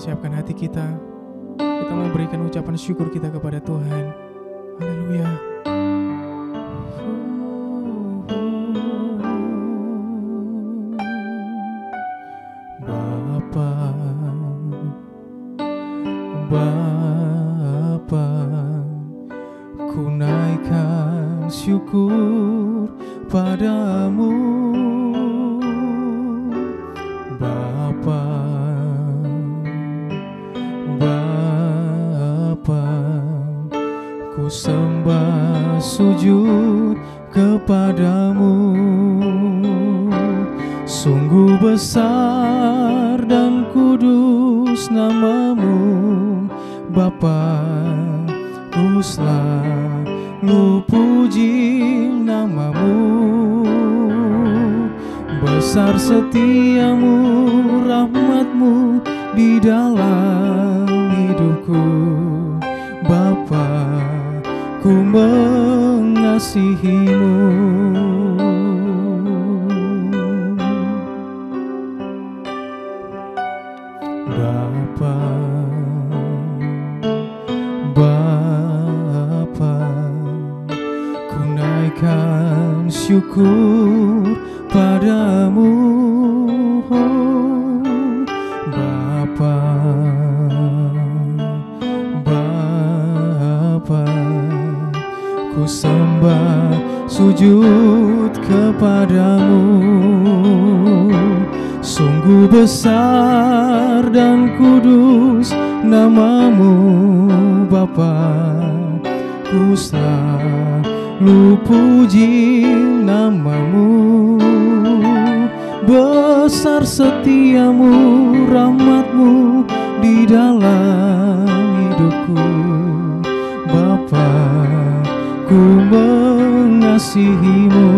siapkan hati kita. Kita mau berikan ucapan syukur kita kepada Tuhan. Haleluya. Bapa, ku naikkan syukur padamu. Bapa, ku sembah sujud kepadamu. Sungguh besar dan kudus namamu, Bapa, ku selalu puji namamu. Besar setiamu, rahmatmu di dalam hidupku, Bapa, ku mengasihimu. Bapa, ku naikkan syukur padamu. Bapa, ku sembah sujud kepadamu. Sungguh besar dan kudus namamu, Bapa, ku selalu puji namamu. Besar setiamu, rahmatmu di dalam hidupku, Bapa, ku mengasihimu.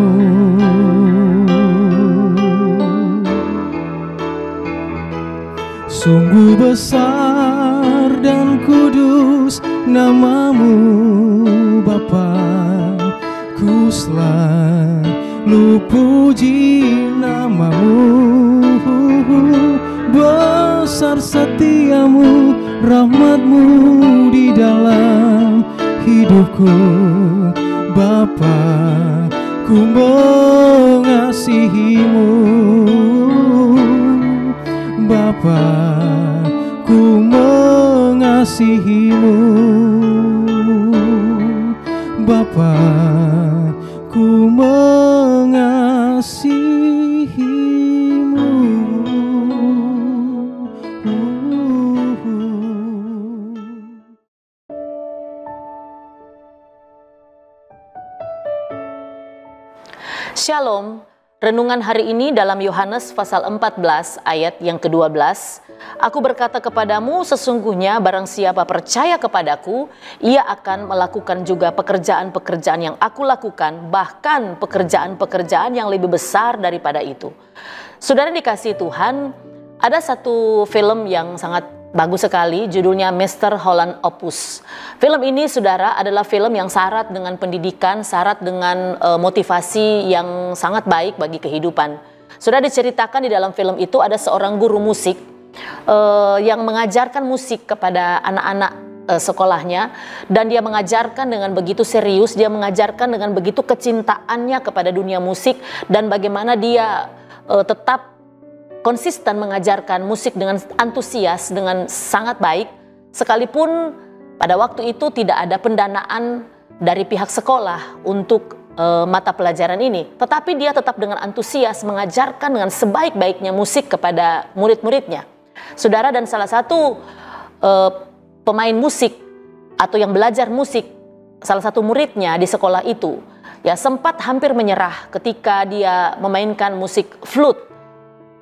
Sungguh besar dan kudus namamu, Bapa, ku selalu puji namamu. Besar setiamu, rahmatmu di dalam hidupku, Bapa, ku mengasihimu. Bapa, ku mengasihimu. Bapa, ku mengasihimu. Shalom. Renungan hari ini dalam Yohanes pasal 14 ayat yang ke-12. Aku berkata kepadamu, sesungguhnya barang siapa percaya kepadaku, ia akan melakukan juga pekerjaan-pekerjaan yang aku lakukan, bahkan pekerjaan-pekerjaan yang lebih besar daripada itu. Saudara dikasihi Tuhan, ada satu film yang sangat bagus sekali, judulnya Mr. Holland Opus. Film ini, saudara, adalah film yang syarat dengan pendidikan, syarat dengan motivasi yang sangat baik bagi kehidupan. Sudah diceritakan di dalam film itu ada seorang guru musik yang mengajarkan musik kepada anak-anak sekolahnya, dan dia mengajarkan dengan begitu serius, dia mengajarkan dengan begitu kecintaannya kepada dunia musik, dan bagaimana dia tetap konsisten mengajarkan musik dengan antusias, dengan sangat baik, sekalipun pada waktu itu tidak ada pendanaan dari pihak sekolah untuk mata pelajaran ini. Tetapi dia tetap dengan antusias mengajarkan dengan sebaik-baiknya musik kepada murid-muridnya. Saudara, dan salah satu pemain musik atau yang belajar musik, salah satu muridnya di sekolah itu, ya sempat hampir menyerah ketika dia memainkan musik flute.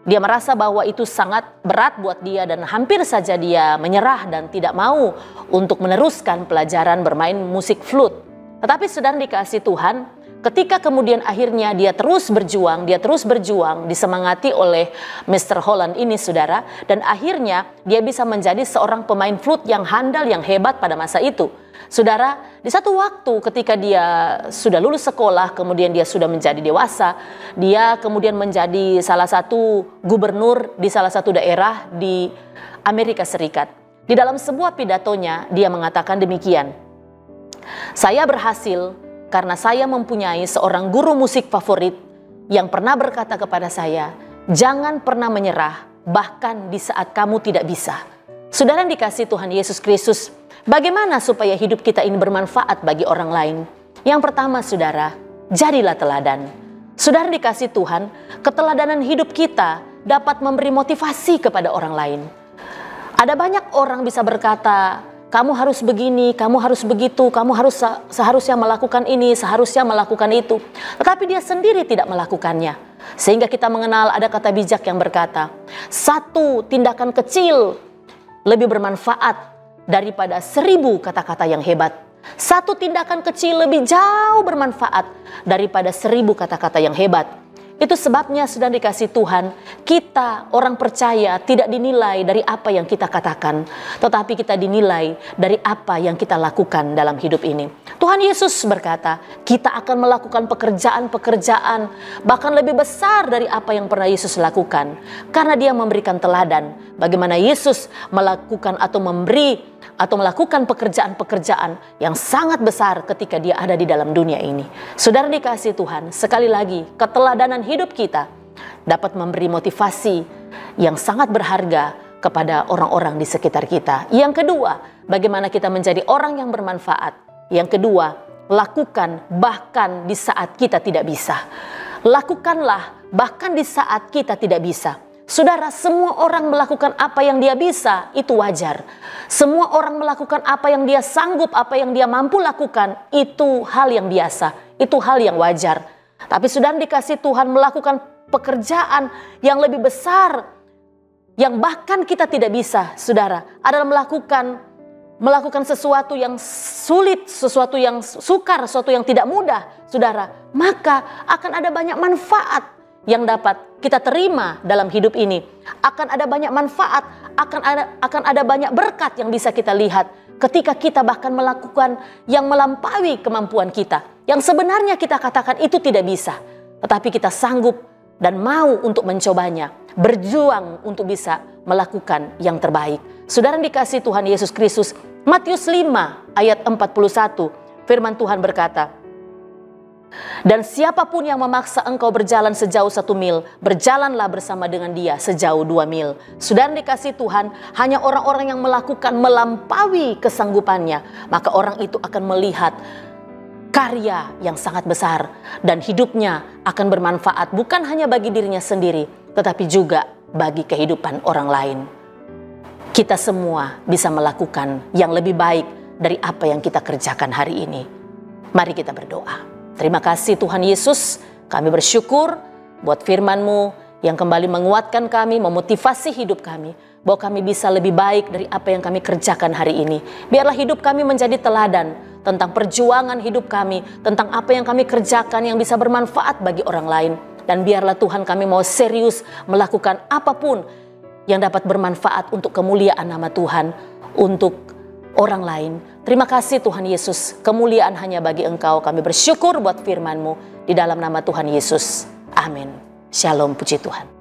Dia merasa bahwa itu sangat berat buat dia dan hampir saja dia menyerah dan tidak mau untuk meneruskan pelajaran bermain musik flute. Tetapi saudara dikasihi Tuhan, ketika kemudian akhirnya dia terus berjuang, disemangati oleh Mr. Holland ini, saudara, dan akhirnya dia bisa menjadi seorang pemain flute yang handal, yang hebat pada masa itu. Saudara, di satu waktu ketika dia sudah lulus sekolah, kemudian dia sudah menjadi dewasa, dia kemudian menjadi salah satu gubernur di salah satu daerah di Amerika Serikat. Di dalam sebuah pidatonya, dia mengatakan demikian, "Saya berhasil karena saya mempunyai seorang guru musik favorit yang pernah berkata kepada saya, jangan pernah menyerah bahkan di saat kamu tidak bisa." Saudara yang dikasihi Tuhan Yesus Kristus, bagaimana supaya hidup kita ini bermanfaat bagi orang lain? Yang pertama, saudara, jadilah teladan. Saudara yang dikasihi Tuhan, keteladanan hidup kita dapat memberi motivasi kepada orang lain. Ada banyak orang bisa berkata, kamu harus begini, kamu harus begitu, kamu harus seharusnya melakukan ini, seharusnya melakukan itu. Tetapi dia sendiri tidak melakukannya. Sehingga kita mengenal ada kata bijak yang berkata, satu tindakan kecil lebih bermanfaat daripada 1000 kata-kata yang hebat. Satu tindakan kecil lebih jauh bermanfaat daripada 1000 kata-kata yang hebat. Itu sebabnya sudah dikasih Tuhan, kita orang percaya tidak dinilai dari apa yang kita katakan, tetapi kita dinilai dari apa yang kita lakukan dalam hidup ini. Tuhan Yesus berkata, kita akan melakukan pekerjaan-pekerjaan bahkan lebih besar dari apa yang pernah Yesus lakukan. Karena dia memberikan teladan bagaimana Yesus melakukan atau melakukan pekerjaan-pekerjaan yang sangat besar ketika dia ada di dalam dunia ini. Saudara dikasih Tuhan, sekali lagi keteladanan hidup kita dapat memberi motivasi yang sangat berharga kepada orang-orang di sekitar kita. Yang kedua, bagaimana kita menjadi orang yang bermanfaat. Yang kedua, lakukan bahkan di saat kita tidak bisa. Lakukanlah bahkan di saat kita tidak bisa. Saudara, semua orang melakukan apa yang dia bisa, itu wajar. Semua orang melakukan apa yang dia sanggup, apa yang dia mampu lakukan, itu hal yang biasa, itu hal yang wajar. Tapi sudah dikasih Tuhan melakukan pekerjaan yang lebih besar, yang bahkan kita tidak bisa, saudara, adalah melakukan sesuatu yang sulit, sesuatu yang sukar, sesuatu yang tidak mudah, saudara. Maka akan ada banyak manfaat yang dapat kita terima dalam hidup ini. Akan ada banyak manfaat, akan ada banyak berkat yang bisa kita lihat ketika kita bahkan melakukan yang melampaui kemampuan kita. Yang sebenarnya kita katakan itu tidak bisa, tetapi kita sanggup dan mau untuk mencobanya, berjuang untuk bisa melakukan yang terbaik. Saudara dikasih Tuhan Yesus Kristus, Matius 5 ayat 41, firman Tuhan berkata, "Dan siapapun yang memaksa engkau berjalan sejauh 1 mil, berjalanlah bersama dengan dia sejauh 2 mil. Saudara dikasih Tuhan, hanya orang-orang yang melampaui kesanggupannya, maka orang itu akan melihat karya yang sangat besar. Dan hidupnya akan bermanfaat bukan hanya bagi dirinya sendiri, tetapi juga bagi kehidupan orang lain. Kita semua bisa melakukan yang lebih baik dari apa yang kita kerjakan hari ini. Mari kita berdoa. Terima kasih Tuhan Yesus, kami bersyukur buat firman-Mu yang kembali menguatkan kami, memotivasi hidup kami, bahwa kami bisa lebih baik dari apa yang kami kerjakan hari ini. Biarlah hidup kami menjadi teladan tentang perjuangan hidup kami, tentang apa yang kami kerjakan yang bisa bermanfaat bagi orang lain. Dan biarlah Tuhan kami mau serius melakukan apapun yang dapat bermanfaat untuk kemuliaan nama Tuhan, untuk orang lain. Terima kasih Tuhan Yesus, kemuliaan hanya bagi Engkau. Kami bersyukur buat firman-Mu di dalam nama Tuhan Yesus. Amin. Shalom, puji Tuhan.